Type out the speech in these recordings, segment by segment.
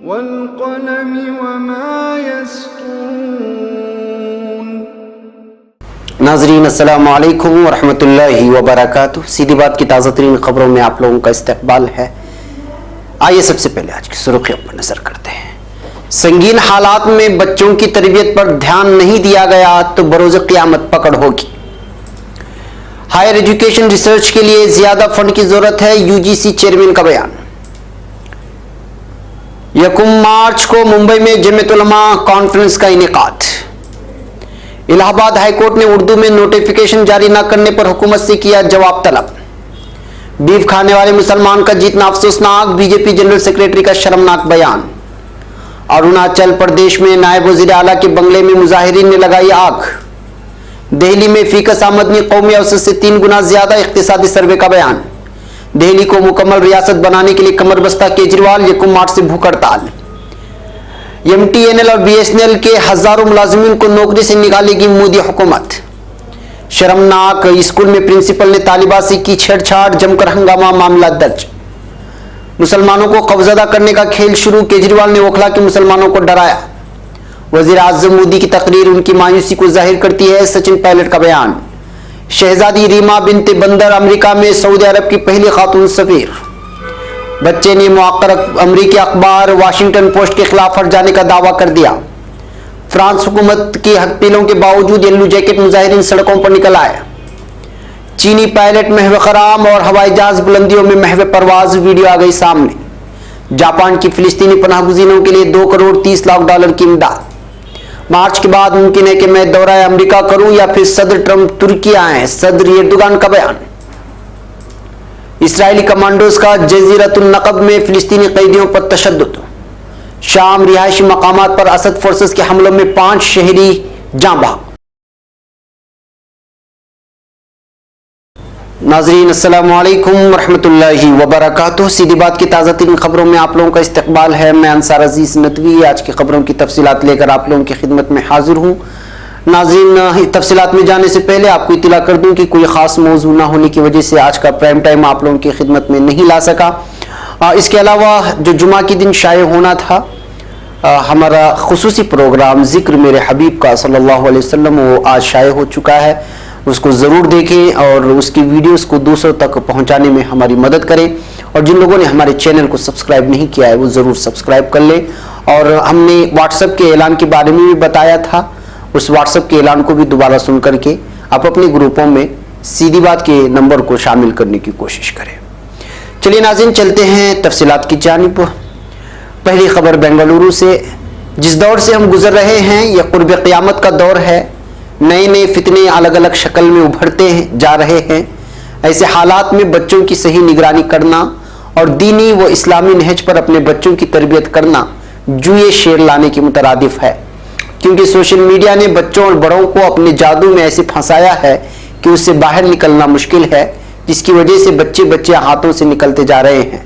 वल्क़लमि वमा यस्तूरून। नाज़रीन अस्सलामु अलैकुम वरहमतुल्लाहि वबरकातुहू। सीधी बात की ताज़ा तरीन खबरों में आप लोगों का इस्तकबाल है। आइए सबसे पहले आज की सुर्खियों पर नजर करते हैं। संगीन हालात में बच्चों की तरबियत पर ध्यान नहीं दिया गया तो बरोज़ क़यामत पकड़ होगी। हायर एजुकेशन रिसर्च के लिए ज्यादा फंड की जरूरत है, यूजीसी चेयरमैन का बयान। 1 मार्च को मुंबई में जमीयत उलमा कॉन्फ्रेंस का इनेकाद। इलाहाबाद हाईकोर्ट ने उर्दू में नोटिफिकेशन जारी न करने पर हुकूमत से किया जवाब तलब। बीफ खाने वाले मुसलमान का जीतना अफसोसनाक, बीजेपी जनरल सेक्रेटरी का शर्मनाक बयान। अरुणाचल प्रदेश में नायब वजीर आला के बंगले में मुजाहिरीन ने लगाई आग। दिल्ली में फीकस आमदनी कौमी औसत से 3 गुना ज्यादा, इक्तिसादी सर्वे का बयान। दिल्ली को मुकम्मल रियासत बनाने के लिए कमर बस्ता केजरीवाल, 1 मार्च से भूख हड़ताल। एमटीएनएल और बीएसएनएल के हजारों मुलाजिमीन को नौकरी से निकालेगी मोदी हुकूमत। शर्मनाक, स्कूल में प्रिंसिपल ने तालिबा से की छेड़छाड़, जमकर हंगामा, मामला दर्ज। मुसलमानों को खौफजदा करने का खेल शुरू, केजरीवाल ने ओखला के मुसलमानों को डराया। वजीर आजम मोदी की तकरीर उनकी मायूसी को जाहिर करती है, सचिन पायलट का बयान। शहजादी रीमा बिनते बंदर अमेरिका में सऊदी अरब की पहली खातून सफीर। बच्चे ने मुअक्कर अमेरिकी अखबार वाशिंगटन पोस्ट के खिलाफ हट जाने का दावा कर दिया। फ्रांस हुकूमत की हकपीलों के बावजूद येलो जैकेट मुजाहिरीन सड़कों पर निकल आए। चीनी पायलट महव खराम और हवाई जहाज बुलंदियों में महव परवाज, वीडियो आ गई सामने। जापान की फिलिस्तीनी पनाहगुज़ीनों के लिए 2 करोड़ 30 लाख डॉलर की इमदाद। मार्च के बाद मुमकिन है कि मैं दौरा अमेरिका करूं या फिर सदर ट्रंप तुर्की आए, सदर एर्दोगान का बयान। इस्राएली कमांडोज का जजीरतुल नक़ब में फिलिस्तीनी कैदियों पर तशद्दुद। शाम रिहायशी मकामात पर असद फोर्सेस के हमलों में 5 शहरी जाँ बहक। नाज़रीन अस्सलामु अलैकुम वरहमतुल्लाहि वबरकातुहू। सीधी बात की ताज़ा तरीन खबरों में आप लोगों का इस्तकबाल है। मैं अंसार अजीज नदवी आज की खबरों की तफसीलात लेकर आप लोगों की खिदमत में हाजिर हूँ। नाज़रीन, तफसीलात में जाने से पहले आपको इत्तला कर दूं कि कोई ख़ास मौजू ना होने की वजह से आज का प्राइम टाइम आप लोगों की खिदमत में नहीं ला सका। इसके अलावा जो जुमा के दिन शाये होना था हमारा खुसूसी प्रोग्राम ज़िक्र मेरे हबीब का सल्लल्लाहु अलैहि वसल्लम, वो आज शाये हो चुका है। उसको ज़रूर देखें और उसकी वीडियोस को दूसरों तक पहुंचाने में हमारी मदद करें। और जिन लोगों ने हमारे चैनल को सब्सक्राइब नहीं किया है वो ज़रूर सब्सक्राइब कर लें। और हमने व्हाट्सएप के ऐलान के बारे में भी बताया था, उस व्हाट्सएप के ऐलान को भी दोबारा सुन करके आप अपने ग्रुपों में सीधी बात के नंबर को शामिल करने की कोशिश करें। चलिए नाज़रीन, चलते हैं तफसीलात की जानिब। पहली खबर बेंगलुरु से। जिस दौर से हम गुजर रहे हैं यह कुर्ब क़यामत का दौर है। नए नए फितने अलग अलग शक्ल में उभरते जा रहे हैं। ऐसे हालात में बच्चों की सही निगरानी करना और दीनी व इस्लामी नहज पर अपने बच्चों की तरबियत करना जुए शेर लाने के मुतरादिफ है, क्योंकि सोशल मीडिया ने बच्चों और बड़ों को अपने जादू में ऐसे फंसाया है कि उससे बाहर निकलना मुश्किल है, जिसकी वजह से बच्चे हाथों से निकलते जा रहे हैं।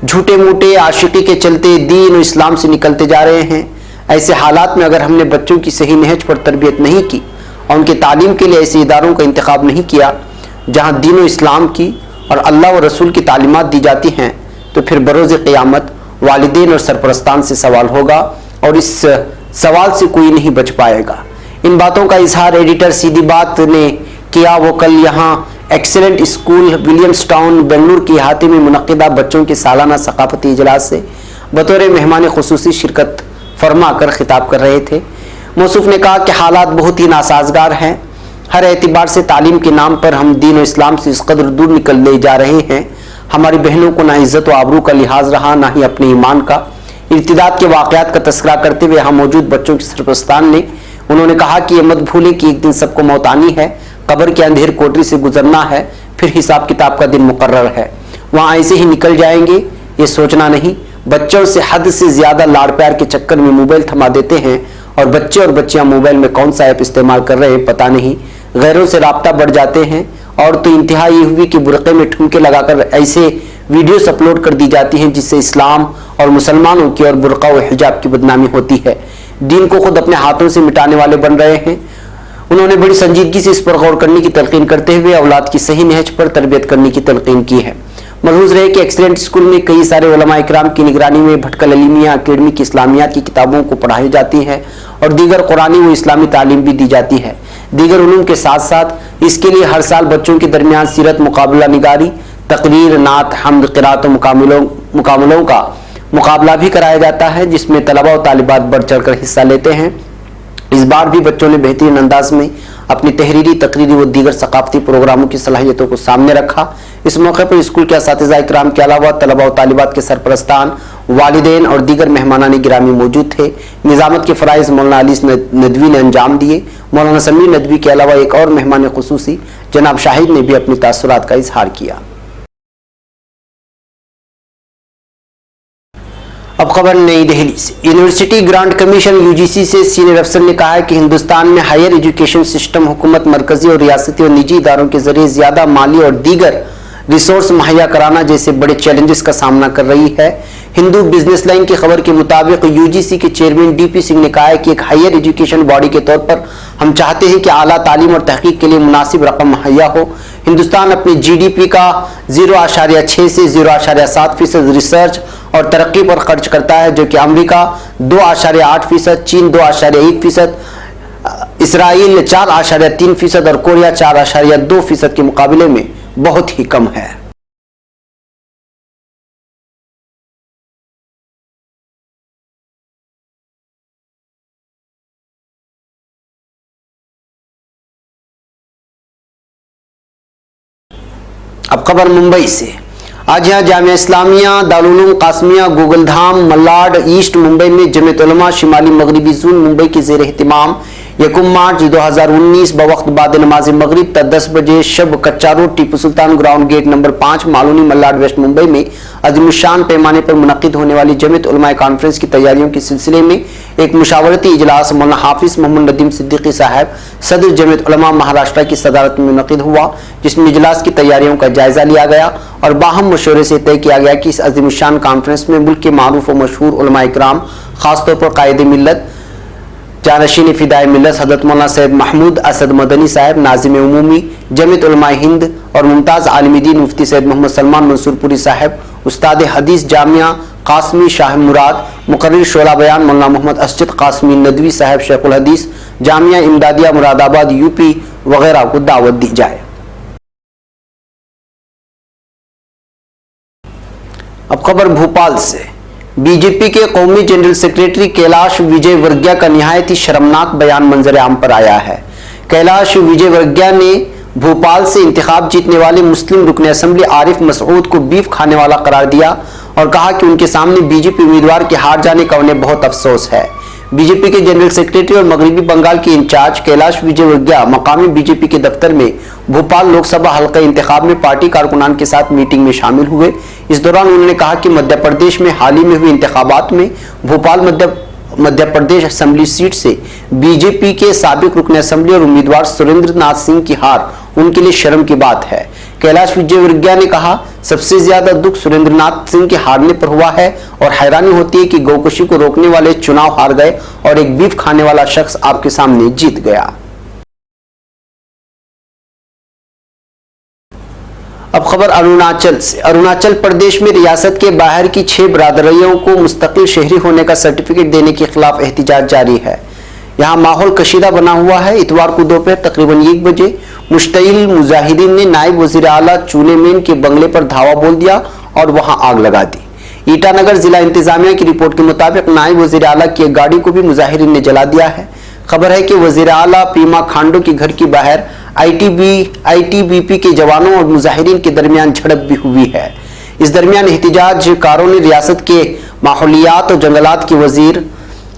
झूठे मूठे आशिकी के चलते दीन और इस्लाम से निकलते जा रहे हैं। ऐसे हालात में अगर हमने बच्चों की सही नहज पर तरबियत नहीं की और उनके तालीम के लिए ऐसे इदारों का इंतखाब नहीं किया जहाँ दीन और इस्लाम की और अल्लाह व रसूल की तालीमात दी जाती हैं, तो फिर बरोज़ क़यामत वालिदैन और सरपरस्तान से सवाल होगा और इस सवाल से कोई नहीं बच पाएगा। इन बातों का इजहार एडिटर सीधी बात ने किया। वो कल यहाँ excellent school Williams town Bengaluru के अहाते में मुनक़िदा बच्चों के सालाना सकाफती इजलास से बतौर मेहमान खुसूसी शिरकत फरमा कर खिताब कर रहे थे। मौसूफ ने कहा कि हालात बहुत ही नासाजगार हैं। हर एतबार से तालीम के नाम पर हम दीन और इस्लाम से इस कदर दूर निकल ले जा रहे हैं। हमारी बहनों को ना इज़्ज़त व आबरू का लिहाज रहा, ना ही अपने ईमान का। इर्तिदाद के वाक़यात का तस्करा करते हुए यहाँ मौजूद बच्चों के सरपरस्तान ने उन्होंने कहा कि ये मत भूलें कि एक दिन सबको मौत आनी है, कब्र के अंधेर कोठरी से गुजरना है, फिर हिसाब किताब का दिन मुकर्रर है, वहाँ ऐसे ही निकल जाएंगे ये सोचना नहीं। बच्चों से हद से ज़्यादा लाड़ प्यार के चक्कर में मोबाइल थमा देते हैं और बच्चे और बच्चियां मोबाइल में कौन सा ऐप इस्तेमाल कर रहे हैं पता नहीं। गैरों से राब्ता बढ़ जाते हैं और तो इंतहा ये हुई कि बुरक़े में ठुमके लगाकर ऐसे वीडियोस अपलोड कर दी जाती हैं जिससे इस्लाम और मुसलमानों की और बुरक़ा व हिजाब की बदनामी होती है। दीन को खुद अपने हाथों से मिटाने वाले बन रहे हैं। उन्होंने बड़ी संजीदगी से इस पर गौर करने की तलकीन करते हुए औलाद की सही नहज पर तरबियत करने की तलकीन की है। मलहूज रहे कि एक्सीलेंट स्कूल में कई सारे उलमा इकराम की निगरानी में भटकल अलीमिया अकेडमिक इस्लामियात की किताबों को पढ़ाई जाती है और दीगर कुरानी व इस्लामी तालीम भी दी जाती है। दीगर उलूम के साथ साथ इसके लिए हर साल बच्चों के दरमियान सीरत मुकाबला निगारी, तकरीर, नात, हम्द, क़िराअत मुकाबलों का मुकाबला भी कराया जाता है, जिसमें तलबा और तालिबात बढ़ चढ़कर हिस्सा लेते हैं। इस बार भी बच्चों ने बेहतरीन अंदाज में अपनी तहरीरी, तकरीरी व दीगर सकाफती प्रोग्रामों की सलाहियतों को सामने रखा। इस मौके पर स्कूल के असातिज़ा इकराम के अलावा तलबा और तालिबात के सरपरस्तान, वालिदैन और दीगर मेहमानान गिरामी मौजूद थे। निजामत के फ़राइज़ मौलाना अली नदवी ने अंजाम दिए। मौलाना समी नदवी के अलावा एक और मेहमान खुसूसी जनाब शाहिद ने भी अपनी तासुरात का इजहार किया। अब खबर नई दिल्ली से। यूनिवर्सिटी ग्रांट कमीशन यूजीसी से सीनियर अफसर ने कहा है कि हिंदुस्तान में हायर एजुकेशन सिस्टम हुकूमत मरकजी और रियासती और निजी इदारों के जरिए ज्यादा माली और दीगर रिसोर्स मुहैया कराना जैसे बड़े चैलेंजेस का सामना कर रही है। हिंदू बिजनेस लाइन की खबर के मुताबिक यूजीसी के चेयरमैन डीपी सिंह ने कहा है कि एक हायर एजुकेशन बॉडी के तौर पर हम चाहते हैं कि आला तालीम और तहकीक के लिए मुनासिब रकम मुहैया हो। हिंदुस्तान अपने जीडीपी का 0.6 से 0.7% रिसर्च और तरक्की पर खर्च करता है, जो कि अमेरिका 2.8%, चीन 2.1%, इसराइल 4.3% और कोरिया 4.2% के मुकाबले में बहुत ही कम है। अब खबर मुंबई से। आज यहाँ जामिया इस्लामिया, दारुल उलूम कासमिया, गोगलधाम, मल्लाड, ईस्ट मुंबई में जमीयत उलमा शिमाली मगरिबी जोन मुंबई के ज़ेर एहतिमाम 1 मार्च 2019 बवक्त बाद नमाज मगरिब 10 बजे शब कच्चा road, Tipu Sultan ground, gate number 5, Malvani, Malad west Mumbai में अज़ीमुश्शान पैमाने पर मुनक़िद होने वाली जमीयत उलमा कॉन्फ्रेंस की तैयारियों के सिलसिले में एक मुशावरती इजलास मौलाना हाफिज मोहम्मद नदीम सिद्दीकी साहब सदर जमीयत उलमा महाराष्ट्र की सदारत में मुनक़िद हुआ, जिसमें इजलास की तैयारियों का जायजा लिया गया और बाहम मशवरे से तय किया गया कि इस अज़ीमुश्शान कॉन्फ्रेंस में मुल्क के मारूफ व मशहूर उलमा इकराम, खासतौर पर कायदे मिल्लत, जानशीन फिदाए मिल्लत हज़रत मौलाना सैयद महमूद असद मदनी साहब, नाज़िम उमूमी जमीयत उलमा हिंद और मुमताज़ आलिम दीन मुफ्ती सैयद मोहम्मद सलमान मंसूरपुरी साहब, उस्ताद हदीस जामिया कासमी शाह मुराद, मुकर्रिर शोला बयान मौलाना मोहम्मद असजद कासमी नदवी साहब, शेखुल हदीस जामिया इमदादिया मुरादाबाद यूपी वगैरह को दावत दी जाए। अब खबर भोपाल से। बीजेपी के कौमी जनरल सेक्रेटरी कैलाश विजयवर्गीय का निहायत ही शर्मनाक बयान मंजर आम पर आया है। कैलाश विजयवर्गीय ने भोपाल से इंतखाब जीतने वाले मुस्लिम रुकन असेंबली आरिफ मसूद को बीफ खाने वाला करार दिया और कहा कि उनके सामने बीजेपी उम्मीदवार के हार जाने का उन्हें बहुत अफसोस है। बीजेपी के जनरल सेक्रेटरी और मगरबी बंगाल के इंचार्ज कैलाश विजयवर्गीय मकामी बीजेपी के दफ्तर में भोपाल लोकसभा हल्का इंतखाब में पार्टी कारकुनान के साथ मीटिंग में शामिल हुए। इस दौरान उन्होंने कहा कि मध्य प्रदेश में हाल ही में हुए इंतखाबात में भोपाल मध्य प्रदेश असेंबली सीट से बीजेपी के साबिक रुकन असेंबली और उम्मीदवार सुरेंद्र नाथ सिंह की हार उनके लिए शर्म की बात है। कैलाश विजयवर्गीय ने कहा, सबसे ज्यादा दुख सुरेंद्र नाथ सिंह के हारने पर हुआ है और हैरानी होती है कि गौकशी को रोकने वाले चुनाव हार गए और एक बीफ खाने वाला शख्स आपके सामने जीत गया। अब खबर अरुणाचल से। अरुणाचल प्रदेश में रियासत के बाहर की 6 बरादरियों को मुस्तकिल शहरी होने का सर्टिफिकेट देने के खिलाफ एहतिजाज जारी है। यहाँ माहौल कशीदा बना हुआ है। इतवार को दोपहर तकरीबन 1 बजे मुश्तइल मुजाहिदीन ने नायब वजीर आला चूनेमेन के बंगले पर धावा बोल दिया और वहां आग लगा दी। ईटानगर जिला इंतजामिया की रिपोर्ट के मुताबिक नायब वजीर आला की एक गाड़ी को भी मुजाहिदीन ने जला दिया है। खबर है कि वजीर आला पीमा खांडो के घर के बाहर आईटीबीपी के जवानों और मुजाहिदीन के दरमियान झड़प भी हुई है। इस दरमियान एहतिजाजकारों ने रियासत के माहौलियात और जंगलात के वजीर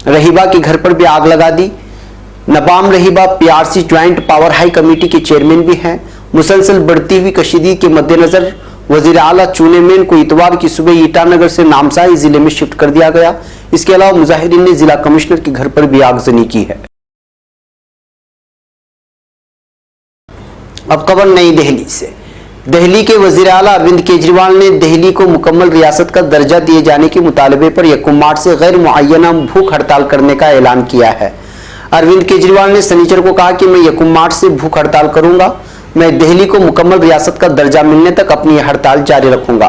रहीबा के घर पर भी आग लगा दी। Nabam Rebia PRC joint power high committee के चेयरमैन भी हैं। मुसलसल बढ़ती हुई कशीदगी के मद्देनजर वजीर आला चूनेमेन को इतवार की सुबह ईटानगर से नामसाई जिले में शिफ्ट कर दिया गया। इसके अलावा मुजाहिदीन ने जिला कमिश्नर के घर पर भी आगजनी की है। अब खबर नई दिल्ली से। दिल्ली के वजीर आला अरविंद केजरीवाल ने दिल्ली को मुकम्मल रियासत का दर्जा दिए जाने के मुतालबे पर 1 मार्च से गैर मुअय्यना भूख हड़ताल करने का ऐलान किया है। अरविंद केजरीवाल ने शनिचर को कहा कि मैं 1 मार्च से भूख हड़ताल करूंगा। मैं दिल्ली को मुकम्मल रियासत का दर्जा मिलने तक अपनी हड़ताल जारी रखूंगा।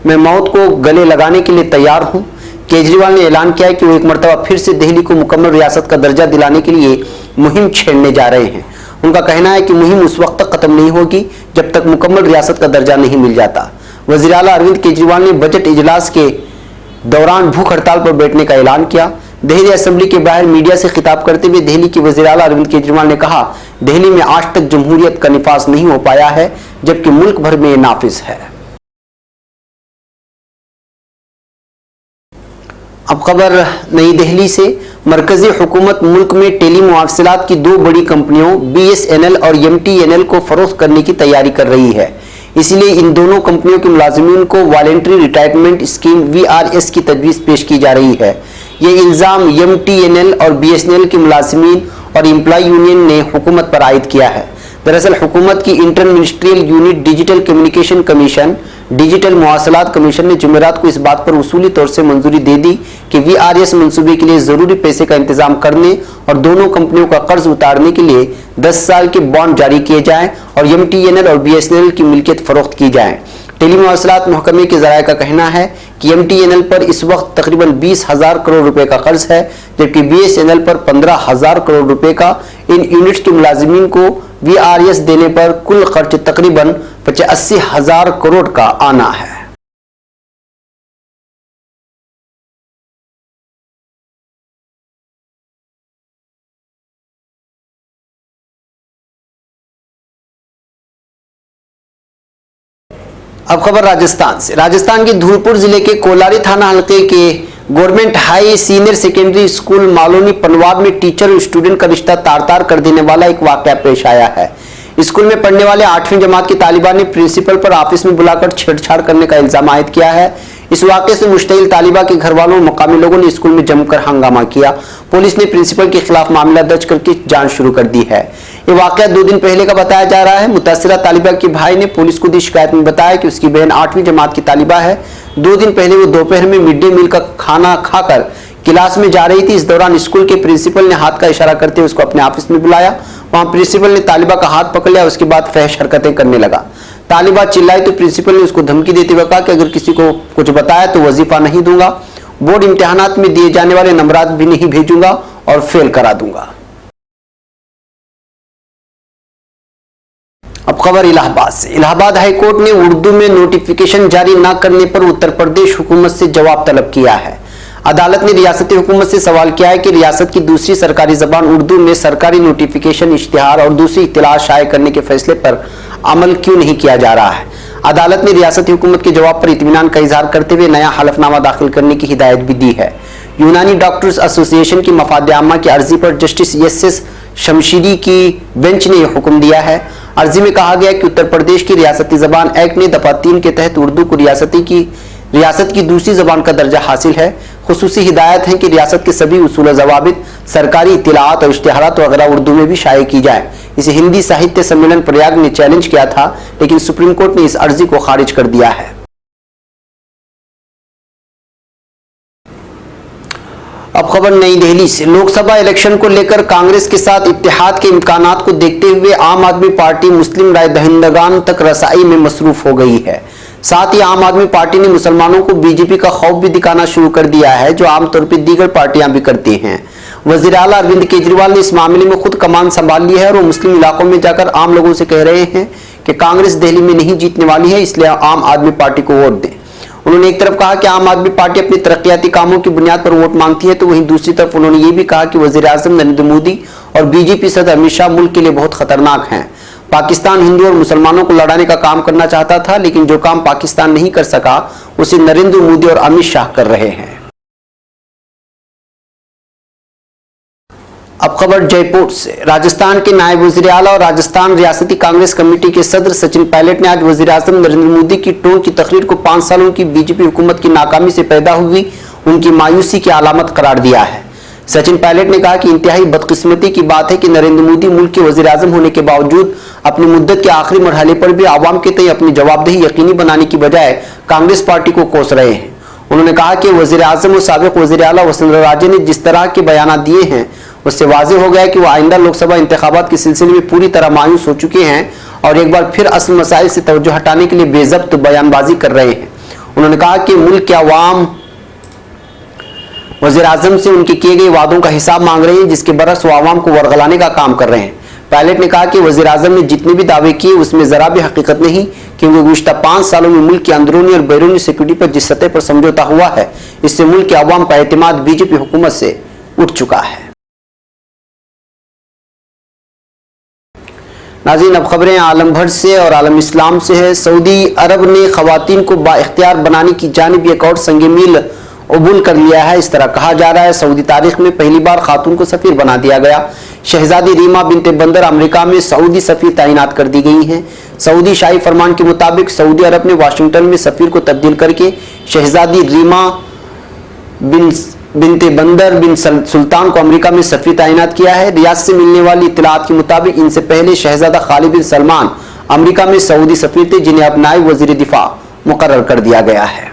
मैं मौत को गले लगाने के लिए तैयार हूं। केजरीवाल ने ऐलान किया है कि वो एक मरतबा फिर से दिल्ली को मुकम्मल रियासत का दर्जा दिलाने के लिए मुहिम छेड़ने जा रहे हैं। उनका कहना है कि मुहिम उस वक्त तक खत्म नहीं होगी जब तक मुकम्मल रियासत का दर्जा नहीं मिल जाता। वज़ीर आला अरविंद केजरीवाल ने बजट इजलास के दौरान भूख हड़ताल पर बैठने का ऐलान किया। दिल्ली असेंबली के बाहर मीडिया से खिताब करते हुए दिल्ली के वज़ीर आला अरविंद केजरीवाल ने कहा, दिल्ली में आज तक जमहूरियत का निफाज नहीं हो पाया है, जबकि मुल्क भर में नाफिज है। अब खबर नई दिल्ली से। मरकजी हुकूमत मुल्क में टेली मुआवसलात की दो बड़ी कंपनियों BSNL और MTNL को फरोख्त करने की तैयारी कर रही है। इसलिए इन दोनों कंपनियों के मुलाजिमीन को वॉलेंट्री रिटायरमेंट स्कीम VRS की तजवीज़ पेश की जा रही है। ये इल्ज़ाम MTNL और BSNL के मुलाजिमीन और एम्प्लॉय यूनियन ने हुकूमत पर आयद किया है। दरअसल हुकूमत की inter ministerial unit digital communication commission digital मुआसलात कमीशन ने जुमेरात को इस बात पर उसूली तौर से मंजूरी दे दी कि VRS मंसूबे के लिए जरूरी पैसे का इंतजाम करने और दोनों कंपनियों का कर्ज उतारने के लिए 10 साल के बॉन्ड जारी किए जाएं और MTNL और BSNL की मिल्कियत फरोख्त की जाए। टेली मुआसलात महकमे के ज़राए का कहना है कि MTNL पर इस वक्त तकरीबन 20,000 करोड़ रुपए का कर्ज है, जबकि BSNL पर 15,000 करोड़ रुपए का। इन यूनिट्स के मुलाजिमीन को VRS देने पर कुल खर्च तकरीबन 85,000 करोड़ का आना है। अब खबर राजस्थान से। राजस्थान के धौलपुर जिले के कोलारी थाना हल्के के government high senior secondary school Maloni Panwar में टीचर और स्टूडेंट का रिश्ता तार तार कर देने वाला एक वाकया पेश आया है। स्कूल में पढ़ने वाले 8वीं जमात की तालिबा ने प्रिंसिपल पर ऑफिस में बुलाकर छेड़छाड़ करने का इल्जाम आयद किया है। इस वाकये से मुश्तइल तालिबा के घर वालों और मकामी लोगों ने स्कूल में जमकर हंगामा किया। पुलिस ने प्रिंसिपल के खिलाफ मामला दर्ज करके जांच शुरू कर दी है। ये वाकया 2 दिन पहले का बताया जा रहा है। मुतासिरा तालिबा के भाई ने पुलिस को दी शिकायत में बताया कि उसकी बहन 8वीं जमात की तालिबा है। 2 दिन पहले वो दोपहर में मिड डे मील का खाना खाकर क्लास में जा रही थी। इस दौरान स्कूल के प्रिंसिपल ने हाथ का इशारा करते हुए उसको अपने ऑफिस में बुलाया। वहां प्रिंसिपल ने तालिबा का हाथ पकड़ लिया। उसके बाद फहश हरकतें करने लगा। तालिबा चिल्लाई तो प्रिंसिपल ने उसको धमकी देते हुए कहा कि अगर किसी को कुछ बताया तो वजीफा नहीं दूंगा, बोर्ड इम्तिहानात में दिए जाने वाले नंबरात भी नहीं भेजूंगा और फेल करा दूंगा। अब खबर इलाहाबाद से। इलाहाबाद हाईकोर्ट ने उर्दू में नोटिफिकेशन जारी न करने पर उत्तर प्रदेश हुकूमत से जवाब तलब किया है। अदालत ने रियासती हुकूमत से सवाल किया है कि रियासत की दूसरी सरकारी जबान उर्दू में सरकारी नोटिफिकेशन, इश्तिहार और दूसरी इत्तला शाये करने के फैसले पर अमल क्यों नहीं किया जा रहा है। अदालत ने रियासती हुकूमत के जवाब पर इत्मीनान का इजहार करते हुए नया हलफनामा दाखिल करने की हिदायत भी दी है। यूनानी डॉक्टर्स एसोसिएशन की मफाद आमा की अर्जी पर जस्टिस SS शमशीरी की बेंच ने यह हुक्म दिया है। अर्जी में कहा गया कि उत्तर प्रदेश की रियासती जबान एक्ट ने दफा 3 के तहत उर्दू को रियासत की दूसरी जबान का दर्जा हासिल है। खुसूसी हिदायत है कि रियासत के सभी उसूल ज़वाबित, सरकारी इत्तलाआत और इश्तिहारात वगैरह उर्दू में भी शाये की जाए। इसे हिंदी साहित्य सम्मेलन प्रयाग ने चैलेंज किया था, लेकिन सुप्रीम कोर्ट ने इस अर्जी को खारिज कर दिया है। अब खबर नई दिल्ली से। लोकसभा इलेक्शन को लेकर कांग्रेस के साथ इत्तेहाद के इम्कानात को देखते हुए आम आदमी पार्टी मुस्लिम राय दहिंदगान तक रसाई में मसरूफ हो गई है। साथ ही आम आदमी पार्टी ने मुसलमानों को बीजेपी का खौफ भी दिखाना शुरू कर दिया है, जो आमतौर पर दीगर पार्टियां भी करती हैं। वज़ीर आला अरविंद केजरीवाल ने इस मामले में खुद कमान संभाल ली है और वो मुस्लिम इलाकों में जाकर आम लोगों से कह रहे हैं कि कांग्रेस दिल्ली में नहीं जीतने वाली है, इसलिए आम आदमी पार्टी को वोट दें। उन्होंने एक तरफ कहा कि आम आदमी पार्टी अपने तरक्याती कामों की बुनियाद पर वोट मांगती है, तो वहीं दूसरी तरफ उन्होंने ये भी कहा कि वज़ीर आज़म नरेंद्र मोदी और बीजेपी सदर अमित शाह मुल्क के लिए बहुत खतरनाक हैं। पाकिस्तान हिंदू और मुसलमानों को लड़ाने का काम करना चाहता था, लेकिन जो काम पाकिस्तान नहीं कर सका उसे नरेंद्र मोदी और अमित शाह कर रहे हैं। अब खबर जयपुर से। राजस्थान के नायब वज़ीर आला और राजस्थान रियासती कांग्रेस कमेटी के सदर सचिन पायलट ने आज वज़ीर आज़म नरेंद्र मोदी की टोंक की तकरीर को 5 सालों की बीजेपी हुकूमत की नाकामी से पैदा हुई उनकी मायूसी की अलामत करार दिया है। सचिन पायलट ने कहा कि इंतहाई बदकिस्मती की बात है कि नरेंद्र मोदी मुल्क के वज़ीर आज़म होने के बावजूद अपनी मुद्दत के आखिरी मरहले पर भी आवाम के तय अपनी जवाबदेही यकीनी बनाने की बजाय कांग्रेस पार्टी को कोस रहे हैं। उन्होंने कहा कि वज़ीर आज़म और साबिक़ वज़ीर आला वसुंधरा राजे ने जिस तरह के बयान दिए हैं उससे वाज़ेह हो गया कि वो आइंदा लोकसभा इंतखाबात के सिलसिले में पूरी तरह मायूस हो चुके हैं और एक बार फिर असल मसाइल से तवज्जो हटाने के लिए बेज़ब्त बयानबाजी कर रहे हैं। उन्होंने कहा कि मुल्क के अवाम वज़ीर आज़म से उनके किए गए वादों का हिसाब मांग रहे हैं, जिसके बरस वो आवाम को वरगलाने का काम कर रहे हैं। पायलट ने कहा कि वज़ीर आज़म ने जितने भी दावे किए उसमें ज़रा भी हकीकत नहीं, क्योंकि गुज़िश्ता 5 सालों में मुल्क की अंदरूनी और बैरूनी सिक्योरिटी पर जिस सतह पर समझौता हुआ है, इससे मुल्क के अवाम का एतमाद बीजेपी हुकूमत से उठ चुका है। नाज़रीन, अब खबरें आलम भर से और आलम इस्लाम से है। सऊदी अरब ने खवातीन को बाइख्तियार बनाने की जानिब एक और संग मील अबूल कर लिया है। इस तरह कहा जा रहा है सऊदी तारीख में पहली बार खातून को सफीर बना दिया गया। शहजादी रीमा बिनते बंदर अमेरिका में सऊदी सफीर तैनात कर दी गई हैं। सऊदी शाही फरमान के मुताबिक सऊदी अरब ने वाशिंगटन में सफीर को तब्दील करके शहजादी रीमा बिनते बंदर बिन सुल्तान को अमेरिका में सफीर तैनात किया है। रियाद से मिलने वाली इत्तलात के मुताबिक इनसे पहले शहजादा खालिद बिन सलमान अमेरिका में सऊदी सफीर थे, जिन्हें अब नायब वजीर दिफा मुकर्रर कर दिया गया है।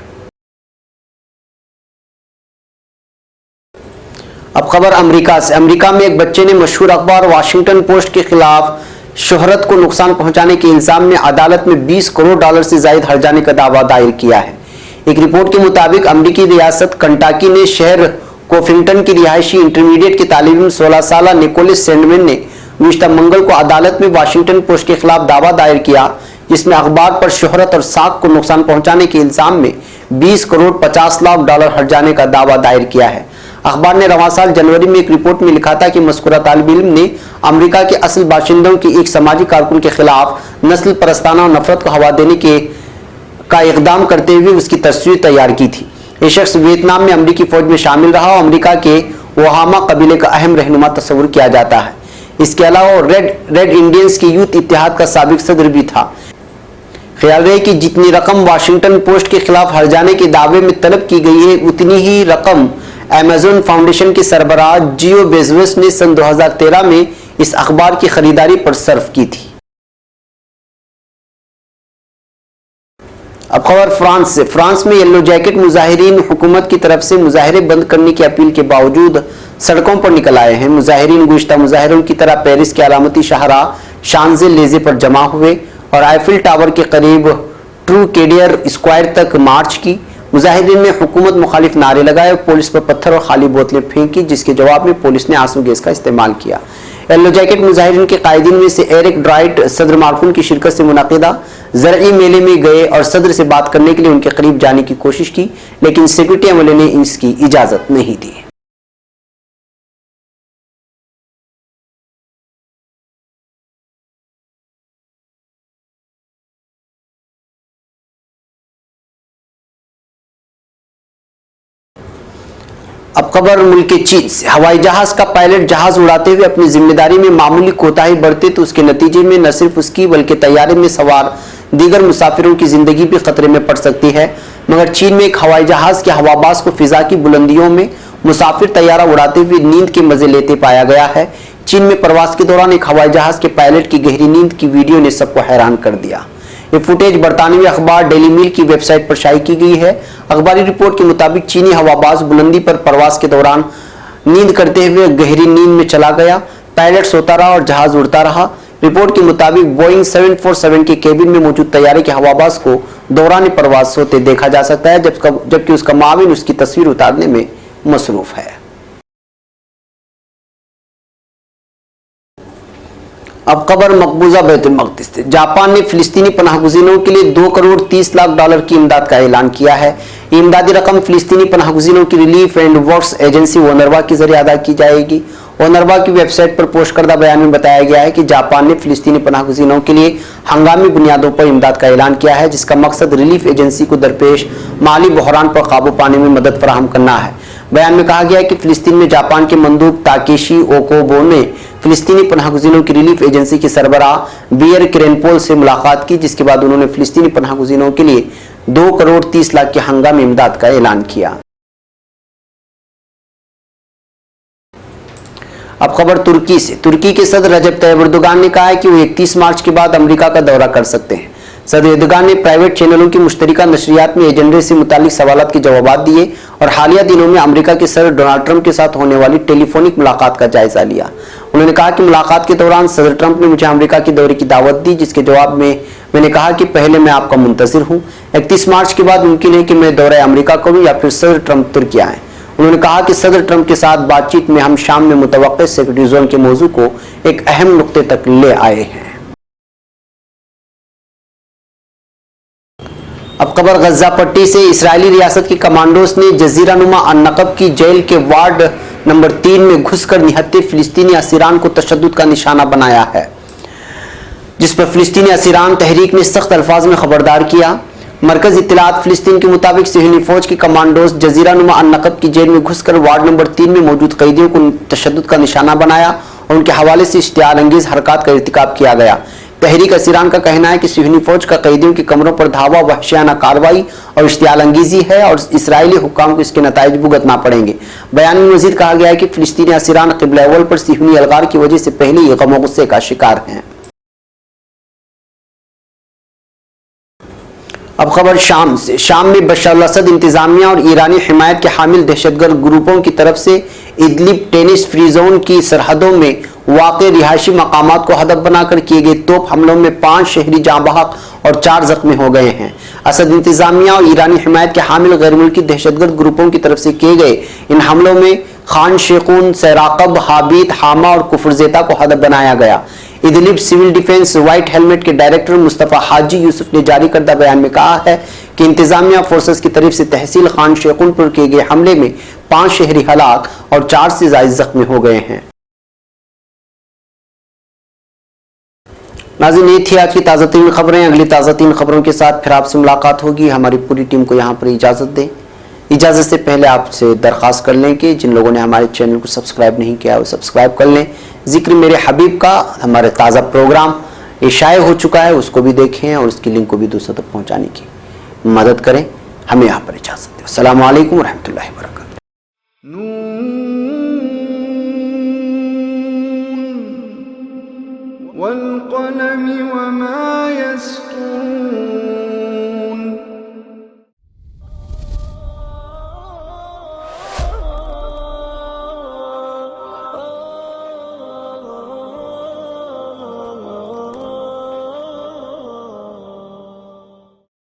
अब खबर अमेरिका से। अमेरिका में एक बच्चे ने मशहूर अखबार वाशिंगटन पोस्ट के खिलाफ शोहरत को नुकसान पहुंचाने के इल्जाम में अदालत में 20 करोड़ डॉलर से ज्यादा हर्जाने का दावा दायर किया है। एक रिपोर्ट के मुताबिक अमेरिकी रियासत कंटाकी ने शहर कोफिंगटन की रिहायशी इंटरमीडिएट के तालिब 16 साल निकोलस सैंडमैन ने गुज़िश्ता मंगल को अदालत में वाशिंगटन पोस्ट के खिलाफ दावा दायर किया, जिसमें अखबार पर शोहरत और साख को नुकसान पहुंचाने के इल्जाम में 20 करोड़ 50 लाख डॉलर हर्जाने का दावा दायर किया है। अखबार ने रवां साल जनवरी में एक रिपोर्ट में लिखा था कि मज़कूरा तालिब इल्म ने अमेरिका के असल बाशिंदों के एक समाजी कारकुन के खिलाफ नस्ल परस्ताना और नफरत को हवा देने का इकदाम करते हुए उसकी तस्वीर तैयार की थी। ये शख्स वियतनाम में अमेरिकी फौज में शामिल रहा और अमेरिका के ओहामा कबीले का अहम रहनुमा तस्वुर किया जाता है। इसके अलावा रेड इंडियंस के यूथ इत्तेहाद का साबिक सदर भी था। ख्याल रहे कि जितनी रकम वाशिंगटन पोस्ट के खिलाफ हर्जाने के दावे में तलब की गई है, उतनी ही रकम अमेज़न फाउंडेशन के सरबराह जियो बेजोस ने सन 2013 में इस अखबार की खरीदारी पर सर्फ की थी। अब खबर फ्रांस से। फ्रांस में येलो जैकेट मुजाहिरीन हुकूमत की तरफ से मुजाहिरे बंद करने की अपील के बावजूद सड़कों पर निकल आए हैं। मुजाहिरीन गुज़िश्ता मुजाहिरों की तरह पेरिस के अलामती शाहरा शांज़ेलिज़े पर जमा हुए और आईफिल टावर के करीब ट्रूकेडियर स्क्वायर तक मार्च की। मुजाहिरीन ने हुकूमत मुखालिफ नारे लगाए और पुलिस पर पत्थर और खाली बोतलें फेंकी, जिसके जवाब में पुलिस ने आंसू गैस का इस्तेमाल किया। येलो जैकेट मुजाहिरीन के कायदीन में से एरिक ड्राइट सदर मार्कुन की शिरकत से मुनाकिदा ज़रई मेले में गए और सदर से बात करने के लिए उनके करीब जाने की कोशिश की, लेकिन सिक्योरिटी अमले ने इसकी इजाजत नहीं दी। अब खबर मुल्क चीन से। हवाई जहाज का पायलट जहाज उड़ाते हुए अपनी जिम्मेदारी में मामूली कोताही बरते तो उसके नतीजे में न सिर्फ उसकी बल्कि तैयारे में सवार दीगर मुसाफिरों की जिंदगी भी खतरे में पड़ सकती है। मगर चीन में एक हवाई जहाज के हवाबाज को फिजा की बुलंदियों में मुसाफिर तैयारा उड़ाते हुए नींद के मजे लेते पाया गया है। चीन में प्रवास के दौरान एक हवाई जहाज के पायलट की गहरी नींद की वीडियो ने सबको हैरान कर दिया। ये फुटेज बरतानवी अखबार डेली मेल की वेबसाइट पर शाये की गई है। अखबारी रिपोर्ट के मुताबिक चीनी हवाबाज बुलंदी पर प्रवास के दौरान नींद करते हुए गहरी नींद में चला गया। पायलट सोता रहा और जहाज उड़ता रहा। रिपोर्ट के मुताबिक बोइंग 747 के केबिन में मौजूद तैयारे के हवाबाज को दौरान प्रवास सोते देखा जा सकता है, जबकि उसका माविन उसकी तस्वीर उतारने में मसरूफ है। अब खबर मकबूजा बैतुल मक़दिस से। जापान ने फिलिस्तीनी पनाहगुज़ीनों के लिए 2 करोड़ 30 लाख डॉलर की इमदाद का ऐलान किया है। इमदादी रकम फिलिस्तीनी पनाहगुज़ीनों की रिलीफ एंड वर्क्स एजेंसी ओनरवा के जरिए अदा की जाएगी। ओनरवा की वेबसाइट पर पोस्ट करदा बयान में बताया गया है कि जापान ने फिलिस्तीनी पनाहगुज़ीनों के लिए हंगामी बुनियादों पर इमदाद का ऐलान किया है, जिसका मकसद रिलीफ एजेंसी को दरपेश माली बहरान पर काबू पाने में मदद फराहम करना है। बयान में कहा गया है कि फिलिस्तीन में जापान के मंदूब ताकेशी ओकोबो ने फिलिस्तीनी पनाहगुज़ीनों की रिलीफ एजेंसी के सरबराह बियर क्रेनपोल से मुलाकात की, जिसके बाद उन्होंने फिलिस्तीनी पनाहगुज़ीनों के लिए 2 करोड़ 30 लाख की हंगामी इमदाद का ऐलान किया। अब खबर तुर्की से। तुर्की के सदर रजब तैयब एर्दोगान ने कहा है कि वो 31 मार्च के बाद अमेरिका का दौरा कर सकते हैं। सदर एर्दोगान ने प्राइवेट चैनलों की मुश्तरका नशरियात में एजेंडे से मुतालिक सवालात के जवाब दिए और हालिया दिनों में अमेरिका के सदर डोनाल्ड ट्रंप के साथ होने वाली टेलीफोनिक मुलाकात का जायजा लिया। उन्होंने कहा कि मुलाकात के दौरान सदर ट्रंप ने मुझे अमेरिका के दौरे की दावत दी, जिसके जवाब में मैंने कहा कि पहले मैं आपका मुंतजिर हूं। 31 मार्च के बाद मुमकिन है कि मैं दौरा अमेरिका करूं या फिर सदर ट्रंप तुर्की आए। उन्होंने कहा कि सदर ट्रंप के साथ बातचीत में हम शाम में मुतवक्किल सिक्योरिटी जोन के मौजू को एक अहम नुक्ते तक ले आए हैं। अब खबर गजा पट्टी से। इस्राएली रियासत की कमांडोज ने जजीरा नुमा अन-नक़ब की जेल के वार्ड नंबर 3 में घुसकर निहत्थे फिलिस्तीनी असीरान को तशद्दुद का निशाना बनाया है, जिस पर फिलिस्तीनी असीरान तहरीक ने सख्त अल्फाज में खबरदार किया। मरकज इत्तलात फिलिस्तीन के मुताबिक सिहनी फौज की कमांडोज जजीरा नुमा अन-नक़ब की जेल में घुसकर वार्ड नंबर 3 में मौजूद कैदियों को तशद्दुद का निशाना बनाया और उनके हवाले से इश्तियाल अंगेज हरकत का इर्तिकाब किया गया। तहरीक असीरान का कहना है कि सिहनी फौज का कैदियों के कमरों पर धावा वहशियाना कार्रवाई और इश्तियाल अंगेजी है और इसराइली हुक्काम को इसके नताइज भुगतना पड़ेंगे। बयान में मजीद कहा गया है कि फिलिस्तीनी असीरान क़िबला अव्वल पर सिहनी अलगार की वजह से पहले ही गम और गुस्से का शिकार हैं। अब खबर शाम से। शाम में बशर अल-असद इंतजामिया और ईरानी हिमायत के हामिल दहशतगर्द ग्रुपों की तरफ से इदलिब टेनिस फ्री जोन की सरहदों में वाक़े रिहायशी मकामात को हदफ बनाकर किए गए तोप हमलों में 5 शहरी जाँ बहक और 4 जख्मी हो गए हैं। असद इंतजामिया और ईरानी हिमायत के हामिल गैर मुल्की दहशतगर्द ग्रुपों की तरफ से किए गए इन हमलों में खान शेखून, सैराकब, हाबीत, हामा और कुफरजेता को हदफ बनाया गया। Idlib civil defence White Helmet के डायरेक्टर मुस्तफ़ा हाजी यूसुफ ने जारी करदा बयान में कहा है कि इंतजामिया फोर्सेस की तरफ से तहसील खान शेखून पर किए गए हमले में 5 शहरी हलाक और 4 से ज्यादा जख्मी हो गए हैं। नाज़रीन, ये थी आज की ताज़ा तीन खबरें। अगली ताज़ा तीन खबरों के साथ फिर आपसे मुलाकात होगी। हमारी पूरी टीम को यहाँ पर इजाज़त दें। इजाज़त से पहले आपसे दरख्वास्त कर लें कि जिन लोगों ने हमारे चैनल को सब्सक्राइब नहीं किया वो सब्सक्राइब कर लें। जिक्र मेरे हबीब का हमारे ताज़ा प्रोग्राम ये शाये हो चुका है, उसको भी देखें और उसकी लिंक को भी दूसरों तक पहुँचाने की मदद करें। हमें यहाँ पर इजाज़त दें। अस्सलामु अलैकुम रहमतुल्लाहि व बरकातहू। वल क़लम वमा यस्तुरून।